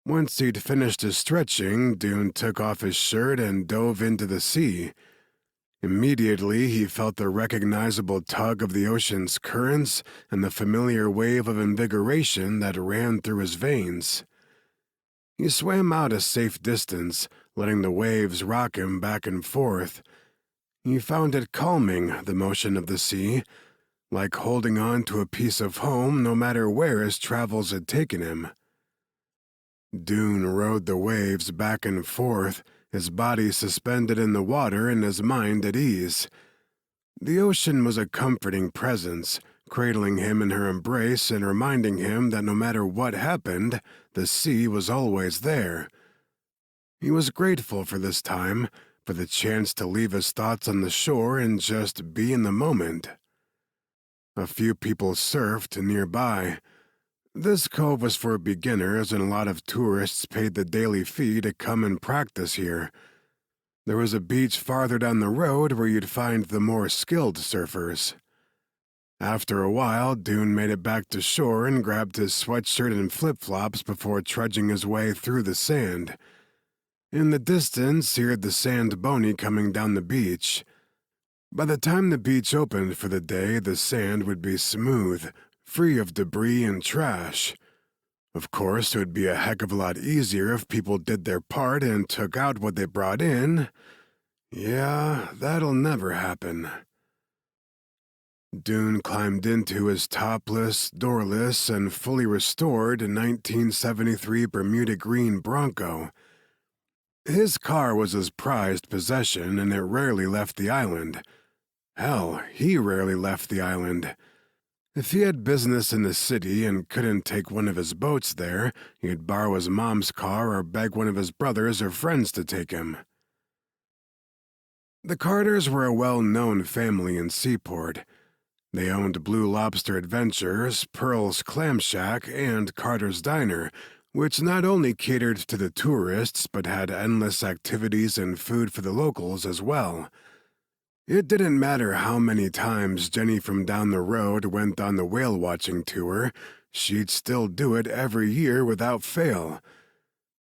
Once he'd finished his stretching, Dune took off his shirt and dove into the sea. Immediately, he felt the recognizable tug of the ocean's currents and the familiar wave of invigoration that ran through his veins. He swam out a safe distance, letting the waves rock him back and forth. He found it calming, the motion of the sea, like holding on to a piece of home no matter where his travels had taken him. Dune rode the waves back and forth, his body suspended in the water and his mind at ease. The ocean was a comforting presence, cradling him in her embrace and reminding him that no matter what happened, the sea was always there. He was grateful for this time, for the chance to leave his thoughts on the shore and just be in the moment. A few people surfed nearby. This cove was for beginners, and a lot of tourists paid the daily fee to come and practice here. There was a beach farther down the road where you'd find the more skilled surfers. After a while, Dune made it back to shore and grabbed his sweatshirt and flip-flops before trudging his way through the sand. In the distance, he heard the sand bony coming down the beach. By the time the beach opened for the day, the sand would be smooth, free of debris and trash. Of course, it would be a heck of a lot easier if people did their part and took out what they brought in. Yeah, that'll never happen. Dune climbed into his topless, doorless, and fully restored 1973 Bermuda Green Bronco. His car was his prized possession, and it rarely left the island. Hell, he rarely left the island. If he had business in the city and couldn't take one of his boats there, he'd borrow his mom's car or beg one of his brothers or friends to take him. The Carters were a well-known family in Seaport. They owned Blue Lobster Adventures, Pearl's Clam Shack, and Carter's Diner, which not only catered to the tourists but had endless activities and food for the locals as well. It didn't matter how many times Jenny from down the road went on the whale-watching tour, she'd still do it every year without fail.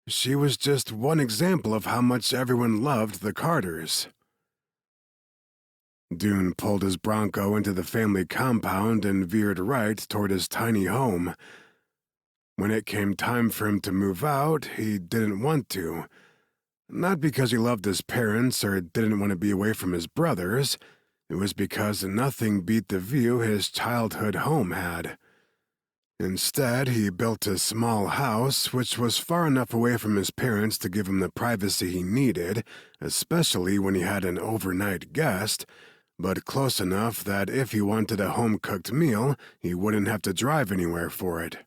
She was just one example of how much everyone loved the Carters. Dune pulled his Bronco into the family compound and veered right toward his tiny home. When it came time for him to move out, he didn't want to. Not because he loved his parents or didn't want to be away from his brothers. It was because nothing beat the view his childhood home had. Instead, he built a small house which was far enough away from his parents to give him the privacy he needed, especially when he had an overnight guest, but close enough that if he wanted a home-cooked meal, he wouldn't have to drive anywhere for it.